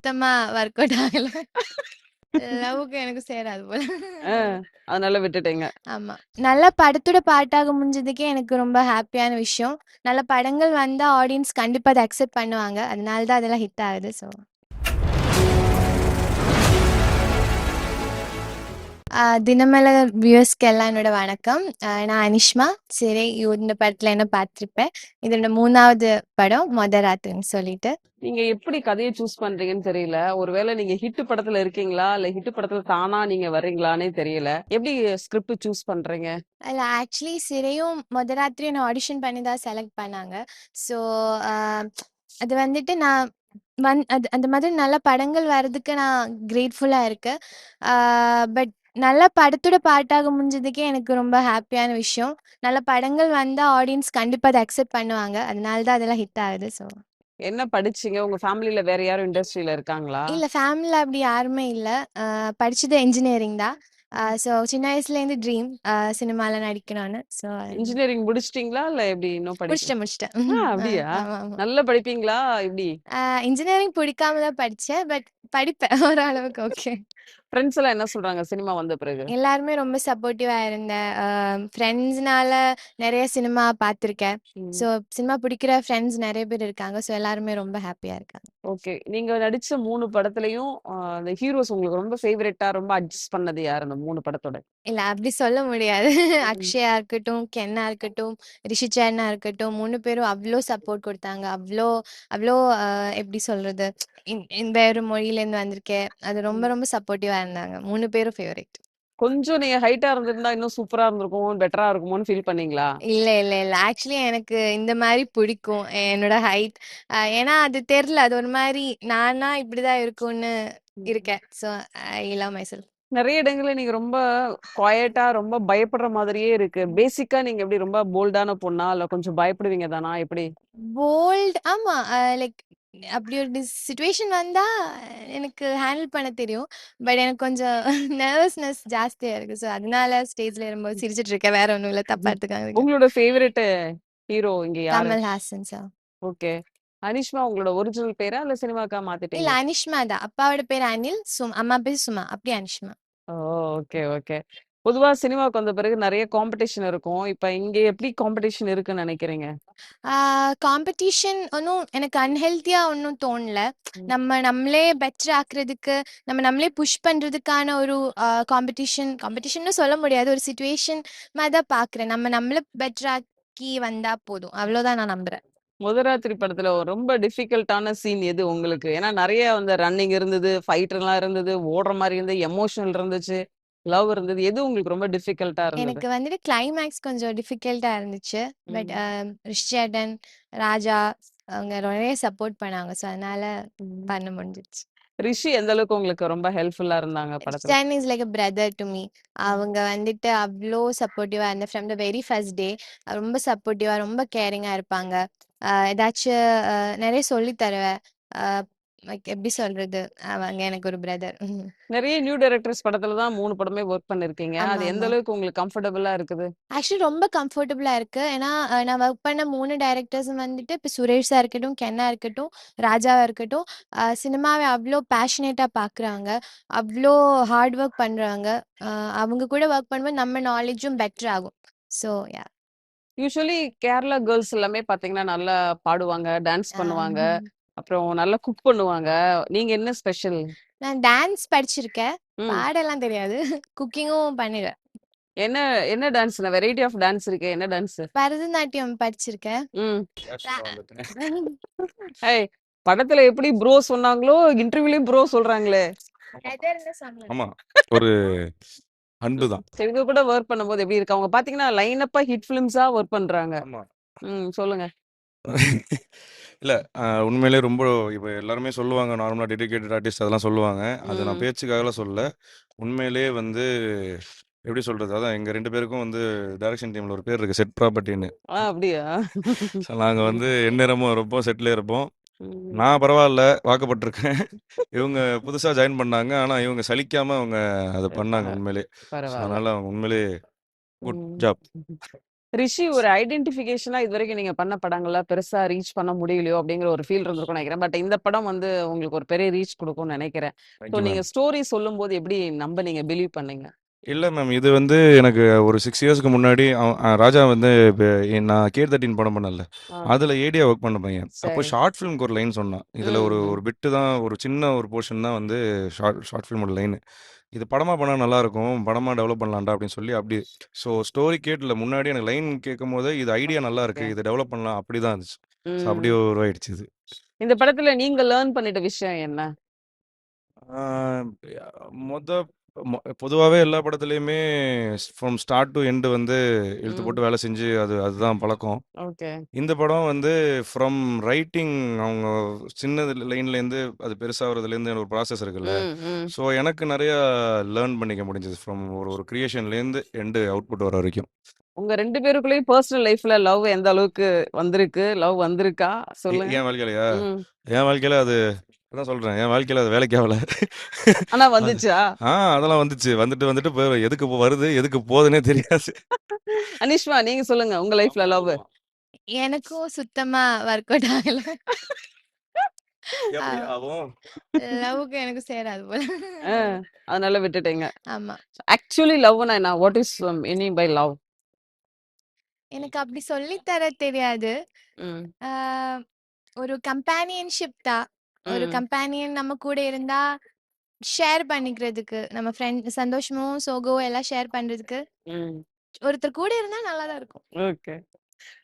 சுத்தமா work out ஆகல. லவ்வுக்கு எனக்கு சேராது போல. ஆ, அதனால விட்டுட்டீங்க. ஆமா. நல்ல படத்தோட பார்ட்டாக முடிஞ்சதுக்கே எனக்கு ரொம்ப ஹேப்பியான விஷயம். நல்ல படங்கள் வந்தா ஆடியன்ஸ் கண்டிப்பா அத அக்செப்ட் பண்ணுவாங்க. அதனால தான் அதெல்லாம் ஹிட் ஆகுது. தினமலர் வியூவர்ஸ்க்கு எல்லாம் என்னோட வணக்கம். நான் அனிஷ்மா. சிறை இந்த படத்துல என்ன பார்த்திருப்பேன். இது என்னோட 3வது படம் மொத ராத்திரின்னு சொல்லிட்டு. நீங்க எப்படி கதையை சூஸ் பண்றீங்கன்னு தெரியல. ஒருவேளை நீங்க ஹிட் படத்துல இருக்கீங்களா? இல்ல ஹிட் படத்துல தானா நீங்க வர்றீங்களான்னே தெரியல. எப்படி ஸ்கிரிப்ட் சூஸ் பண்றீங்க? இல்ல ஆக்சுவலி சிறையும் மொத ராத்திரியும் என்ன ஆடிஷன் பண்ணி தான் செலக்ட் பண்ணாங்க. ஸோ அ அது வந்துட்டு நான் அது அந்த மாதிரி நல்ல படங்கள் வர்றதுக்கு நான் கிரேட்ஃபுல்லா இருக்கேன். ஆ பட் நல்ல படத்தோட பார்ட்டாக முடிஞ்சதுக்கே எனக்கு ரொம்ப ஹேப்பியான விஷயம். நல்ல படங்கள் வந்தா ஆடியன்ஸ் கண்டிப்பா அத அக்செப்ட் பண்ணுவாங்க. அதனால தான் அதெல்லாம் ஹிட் ஆகுது. என்ன படிச்சீங்க? உங்க ஃபேமிலில வேற யாரும் இண்டஸ்ட்ரியில இருக்காங்களா? இல்ல ஃபேமிலில அப்படி யாருமே இல்ல. படிச்சது என்ஜினியரிங் தான். ஸோ சின்ன வயசுலேருந்து ட்ரீம் சினிமால நடிக்கணும்னு. ஸோ இன்ஜினியரிங் முடிச்சிட்டீங்களா? இல்ல எப்படி இன்னும் முடிச்சுட்டேன், முடிச்சுட்டேன். அப்படியா? ஆமாமா. நல்லா படிப்பீங்களா? எப்படி? இன்ஜினியரிங் பிடிக்காம தான் படிச்சேன். பட் படிப்பேன். ஓரளவுக்கு ஓகே. ஃப்ரெண்ட்ஸ் எல்லாம் என்ன சொல்றாங்க சினிமா வந்த பிறகு? எல்லாருமே ரொம்ப சப்போர்ட்டிவா இருந்தேன். ஃப்ரெண்ட்ஸ்னால நெறைய சினிமா பார்த்துருக்கேன். ம். ஸோ சினிமா பிடிக்கிற ஃப்ரெண்ட்ஸ் நெறைய பேர் இருக்காங்க. ஸோ எல்லாருமே ரொம்ப ஹேப்பியா இருக்காங்க. ஓகே. நீங்க நடிச்ச 3 படத்துலயும் அந்த ஹீரோஸ் உங்களுக்கு ரொம்ப ஃபேவரைட்டா ரொம்ப அட்ஜஸ்ட் பண்ணது யாரு அந்த 3 படத்தோட? இல்ல அப்படி சொல்ல முடியாது. ம். அக்ஷயா இருக்கட்டும், கென்னா இருக்கட்டும், ரிஷி சேனா இருக்கட்டும் 3 பேரும் அவ்ளோ சப்போர்ட் குடுத்தாங்க. அவ்ளோ அவ்ளோ எப்படி சொல்றது? வேறு மொழியிலேருந்து வந்திருக்கேன். அது ரொம்ப ம். ரொம்ப சப்போர்ட்டிவா இருந்தாங்க. 3 பேரும் ஃபேவரைட். கொஞ்சம் நீங்க ஹைட்டா இருந்திருந்தா இன்னும் சூப்பரா இருந்திருக்கும், பெட்டரா இருக்குமோன்னு ஃபீல் பண்ணீங்களா? இல்ல. ஆக்சுவலி எனக்கு இந்த மாரி பிடிக்கும். என்னோட ஹைட். ஏன்னா அது தெரியல. அது ஒரு மாரி நானா இப்படிதான் இருக்கும்னு ம். இருக்கேன். So I love my self. நெறைய இடங்கள்ல நீங்க ரொம்ப குயட்டா, ரொம்ப பயப்படுற மாதிரியே இருக்கு. பேசிக்கா நீங்க எப்படி ரொம்ப போல்டான பொண்ணா? இல்ல கொஞ்சம் பயப்படுவீங்க தானா? எப்படி? போல்ட் ஆமா. லைக் அப்படி ஒரு சிச்சுவேஷன் வந்தா எனக்கு ஹேண்டில் பண்ண தெரியும். பட் எனக்கு கொஞ்சம் நர்வஸ்னஸ் ஜாஸ்தியா இருக்கு. ஸோ அதனால ஸ்டேஜ்ல ஏறும்போது சிரிச்சுட்டு இருக்கேன். வேற ஒண்ணும் இல்ல. தப்பா எடுத்துக்காதீங்க. உங்களோட ஃபேவரைட் ஹீரோ இங்க யாரு? கமல்ஹாசன் சார். ஓகே. அனிஷ்மா உங்களோட ஒரிஜினல் பேரா? இல்ல சினிமாக்கா இல்ல மாத்திட்டீங்களா? அனிஷ்மா தான். அப்பாவோட பேரு அனில். அம்மா பேரு சுமா. அப்படியே அனிஷ்மா. ஓ! Okay, okay. பொதுவா சினிமாக்கு வந்த பிறகு நெறைய காம்படிஷன் இருக்கும். இப்ப இங்க எப்படி காம்படிஷன் இருக்குன்னு நெனைக்கிறீங்க? ஆ காம்படிஷன் ஒன்னும் எனக்கு அன்ஹெல்த்தியா ஒன்னும் தோணல. ம். நம்மளே பெட்டர் ஆக்குறதுக்கு, நம்மளே புஷ் பண்றதுக்கான ஒரு காம்படிஷன்னு சொல்ல முடியாது. ஒரு சிச்சுவேஷன் மாரி தான் பார்க்குறேன். நம்மள பெட்டர் ஆக்கி வந்தா போதும். அவ்வளோதான் நான் நம்புறேன். முதராத்திரி படத்துல ஒரு ரொம்ப டிஃபிகல்ட்டான சீன் எது உங்களுக்கு? ஏன்னா நெறைய அந்த ரன்னிங் இருந்தது, ஃபைட்லாம் இருந்தது, ஓடுற மாரி இருந்தது, எமோஷனல் இருந்துச்சு, லவ் இருந்தது. எது உங்களுக்கு ரொம்ப டிஃபிகல்ட்டா இருந்தது? எனக்கு வந்துட்டு கிளைமேக்ஸ் கொஞ்சம் டிஃபிகல்ட்டா இருந்துச்சு. பட் ம். ரிஷிச்சேட்டன், ராஜா அவங்க நெறைய சப்போர்ட் பண்ணாங்க. ஸோ அதனால ம். பண்ண முடிஞ்சிருச்சு. ரிஷி எந்த அளவுக்கு உங்களுக்கு ரொம்ப ஹெல்ப்ஃபுல்லா இருந்தாங்க படத்துல? ரிஷிச்சேட்டன் is like a brother to me. ம். அவங்க வந்துட்டு அவ்ளோ சப்போர்ட்டிவா இருந்த from the very first day ரொம்ப சப்போர்ட்டிவா, ரொம்ப கேரிங்கா இருப்பாங்க. ஏதாச்சும் நெறைய சொல்லி தருவேன். அ லைக் எப்படி சொல்றது? அவங்க எனக்கு ஒரு பிரதர். நெறைய நியூ டைரக்டர்ஸ் படத்துல தான் 3 படமே வொர்க் பண்ணியிருக்கீங்க. அது எந்த ஆமாமா. அளவுக்கு உங்களுக்கு கம்ஃபர்டபுளா இருக்குது? ஆக்சுவலி ரொம்ப கம்ஃபர்டபுளா இருக்கு. ஏன்னா, நான் ஒர்க் பண்ண 3 டைரக்டர்ஸும் வந்துட்டு இப்ப சுரேஷா இருக்கட்டும், கென்னா இருக்கட்டும், ராஜாவா இருக்கட்டும், சினிமாவ அவ்ளோ பேஷனேட்டா பார்க்குறாங்க. அவ்ளோ ஹார்ட் ஒர்க் பண்றாங்க. அ அவங்க கூட ஒர்க் பண்ணும்போது நம்ம நாலேட்ஜும் பெட்டர் ஆகும். So yeah! Usually Kerala girls எல்லாமே பார்த்தீங்கன்னா, நல்லா பாடுவாங்க, டான்ஸ் அ பண்ணுவாங்க, அப்புறம் நல்லா குக் பண்ணுவாங்க. நீங்க என்ன ஸ்பெஷல்? நான் டான்ஸ் படிச்சிருக்கேன். ம். பாடலாம் தெரியாது. குக்கிங்கும் பண்ணிடுவேன். என்ன என்ன டான்ஸ்? வெரைட்டி ஆஃப் டான்ஸ் இருக்கே. என்ன டான்ஸு? பரதநாட்டியம் படிச்சிருக்கேன். ம். ர ஏய், படத்துல எப்படி ப்ரோ சொன்னாங்களோ, இன்டர்வியூலயும் ப்ரோ சொல்றாங்களே. பிரதர்ன்னு சொன்னேன். ஆமா. ஒரு அன்பு தான். சரி, இவங்க கூட வொர்க் பண்ணும்போது எப்படி இருக்கு? அவங்க பார்த்தீங்கன்னா, லைன் அப்பா ஹிட் ஃபிலிம்ஸா வொர்க் பண்றாங்க. ஆமா. சொல்லுங்க. இல்ல உண்மையிலேயே ரொம்ப இப்ப எல்லாருமே சொல்லுவாங்க, நார்மலா டெடிகேட்டட் ஆர்டிஸ்ட் அதெல்லாம் சொல்லுவாங்க. அது நான் ம். பேச்சுக்காகலாம் சொல்லல. உண்மையிலேயே வந்து எப்படி சொல்றது? அதான் எங்க 2 பேருக்கும் வந்து டைரக்ஷன் டீம்ல ஒரு பேர் இருக்கு. செட் ப்ராப்பர்ட்டின்னு. அப்படியா? ஸோ நாங்க ம். வந்து எந்நேரமும் இருப்போம், செட்லயே இருப்போம். ம். நான் பரவால்ல, வாக்கப்பட்டுருக்கேன். இவங்க புதுசா ஜாயின் பண்ணாங்க. ஆனா இவங்க சலிக்காம அவங்க அத பண்ணாங்க இருப்பாங்க. உண்மையிலேயே. ஸோ பரவால்ல. அதனால அவங்க உண்மையிலேயே குட் ம். ஜாப். ரிஷி ஒரு ஐடென்டிஃபிகேஷனா இதுவரைக்கும் நீங்க பண்ண படங்கள்ல பெருசா ரீச் பண்ண முடியலையோ அப்படிங்கிற ஒரு ஃபீல் இருந்திருக்கும்னு நினைக்கிறேன். பட் இந்த படம் வந்து உங்களுக்கு ஒரு பெரிய ரீச் குடுக்கும்னு நினைக்கிறேன். ஸோ தேங்க்யூ நீங்க மேம். ஸ்டோரி சொல்லும்போது எப்படி நம்புனீங்க? பிலீவ் பண்ணீங்க? இல்ல மேம். இது வந்து எனக்கு ஒரு 6 இயர்ஸ்க்கு முன்னாடி ராஜா வந்து நான் கேர் 13 படம் பண்ணேன்ல. ஆ. அதுல ஏடியா ஒர்க் பண்ண பையன். அப்போ சரி. ஷார்ட் ஃபிலிம்க்கு ஒரு லைன் சொன்னான். இதுல ம், ஒரு ம். ஒரு பிட்டு தான், ஒரு சின்ன ஒரு போர்ஷன் தான் வந்து ஷார்ட் ஃபிலிமோட லைனு. இது படமா பண்ணா நல்லாருக்கும். படமா டெவலப் பண்ணலாம்டா அப்படின்னு சொல்லி அப்படி ஸ்டோரி கேட்கல. முன்னாடி எனக்கு லைன் கேட்கும்போது இது ஐடியா நல்லா ஓகே. இருக்கு. இத டெவலப் பண்ணலாம் அப்படிதான் இருந்துச்சு. ஸோ அப்படியே ம். உருவாயிடுச்சு இது. இந்த படத்துல நீங்க லேர்ன் பண்ணிட்ட விஷயம் என்ன? ஆ, மொத பொதுவாவே எல்லா படத்துலயுமே ஃப்ரம் ஸ்டார்ட் டு எண்ட் வந்து இழுத்து ம். போட்டு வேலை செஞ்சு அதுதான் பழக்கம். ஓகே. இந்த படம் வந்து ஃப்ரம் ரைட்டிங் அவங்க சின்ன லைன்லேருந்து அது பெருசாகிறதுலேருந்து ஒரு ப்ராசஸ் இருக்குல்ல. ம், ம். ஸோ எனக்கு நிறையா லேர்ன் பண்ணிக்க முடிஞ்சது ஃப்ரம் ஒரு ஒரு கிரியேஷன்லேருந்து எண்டு அவுட்புட் வர வரைக்கும். உங்க 2 பேருக்குள்ளயும் பெர்சனல் லைஃப்ல லவ் எந்த அளவுக்கு வந்திருக்கு? லவ் வந்திருக்கா? சொல்லுங்க. என் வாழ்க்கையிலயா? ம். என் வாழ்க்கையில அது அதான் சொல்கிறேன், என் வாழ்க்கையில அது வேலைக்கு ஆகல. ஆனா அது வந்துச்சா? அதெல்லாம் வந்துச்சு. வந்துட்டு வந்துட்டு எதுக்கு வருது எதுக்கு போகுதுன்னே தெரியாது. அனிஷ்மா நீங்க சொல்லுங்க. உங்க லைஃப்ல ஆமா, லவ்? ஆமா. எனக்கும் சுத்தமா ஒர்க் அவுட் ஆகல. எப்படி ஆகும்? லவ்வுக்கு எனக்கும் சேராது போல. ஆ. அதனால விட்டுட்டீங்க. ஆமா. ஆக்சுவலி லவ்னா என்ன? What is meaning by love? எனக்கு அப்படி சொல்லி தர தெரியாது. ம். ஆ, ஒரு கம்பேனியன்ஷிப் தான். ஒரு ம். கம்பேனியன் நம்ம கூட இருந்தா ஷேர் பண்ணிக்கிறதுக்கு, நம்ம ஃப்ரெண்ட் சந்தோஷமும், சோகமும் எல்லாம் ஷேர் பண்றதுக்கு ம். ஒருத்தர் கூட இருந்தா நல்லா தான் இருக்கும். ஓகே.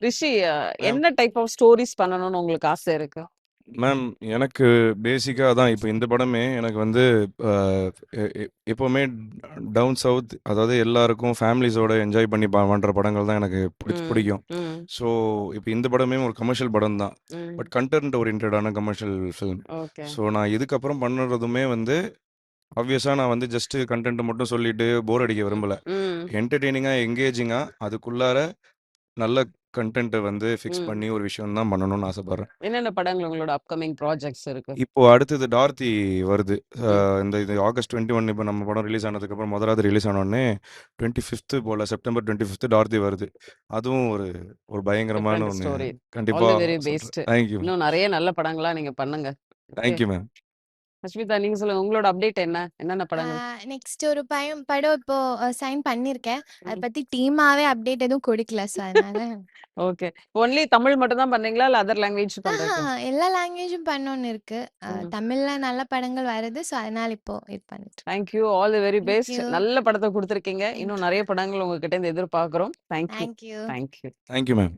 ரிஷி மேம் என்ன டைப் ஆஃப் ஸ்டோரீஸ் பண்ணணும்னு உங்களுக்கு ஆசை இருக்கு? மேம் எனக்கு பேசிக்காக தான் இப்போ இந்த படமே எனக்கு வந்து எப்போவுமே டவுன் சவுத், அதாவது எல்லாருக்கும் ஃபேமிலிஸோட என்ஜாய் பண்ணி பண்ணுற படங்கள் தான் எனக்கு ம். பிடிக்கும். ம். ஸோ இப்போ இந்த படமே ஒரு கமர்ஷியல் படம் தான், ம். பட் கண்டென்ட் ஓரியன்டான கமர்ஷியல் ஃபிலிம். ஓகே. ஸோ நான் இதுக்கப்புறம் பண்ணுறதுமே வந்து ஆப்வியஸாக நான் வந்து ஜஸ்ட் கண்டென்ட் மட்டும் சொல்லிட்டு போர் அடிக்க விரும்பலை. ம். என்டர்டெய்னிங்காக எங்கேஜிங்காக அதுக்குள்ளார நல்ல கண்டென்ட்டை வந்து ஃபிக்ஸ் ம். பண்ணி ஒரு விஷயம் தான் பண்ணணும்னு ஆசைப்பட்றேன். என்னென்ன படங்கள் உங்களோட அப்கமிங் ப்ராஜெக்ட்ஸ் இருக்கு? இப்போ அடுத்தது டார்த்தி வருது. ம். இது ஆகஸ்ட் 21 இப்போ நம்ம படம் ரிலீஸ் ஆனதுக்கப்புறம் முதலாவது ரிலீஸ் ஆனோடனே 25th போல், செப்டம்பர் 25th டார்த்தி வருது. அதுவும் ஒரு ஒரு பயங்கரமான டிஃபரண்ட் ஒன்று. ஸ்டோரி. ஆல் தி கண்டிப்பாக வெரி சொல்கிறேன். பெஸ்ட். Thank you ma'am. இன்னும் நிறைய நல்ல படங்களா நீங்க பண்ணுங்க. ஓகே. Thank you ma'am. அஸ்மிதா நீங்க சொல்லுங்க. உங்களோட அப்டேட் என்ன? என்னென்ன படங்கள்? நெக்ஸ்ட் ஒரு படம் இப்போ சைன் பண்ணியிருக்கேன். அதை ம். பத்தி டீமாவே அப்டேட் எதுவும் கொடுக்கல. ஸோ அதனால ஓகே. ஒன்லி தமிழ் மட்டும் தான் பண்றீங்களா? இல்ல அதர் லாங்குவேஜ் பண்றீங்களா? எல்லா லாங்குவேஜும் பண்ணோன்னு இருக்கு. ம். தமிழ்ல நல்ல படங்கள் வருது. ஸோ அதனால இப்போ இது பண்ணிட்டு இருக்கேன். Thank you. All the very best. Thank you. நல்ல படத்த குடுத்துருக்கீங்க. தேங்க் இன்னும் நிறைய படங்கள் உங்ககிட்ட இருந்து எதிர்பார்க்கிறோம். Thank you. Thank you. Thank you. Thank you ma'am.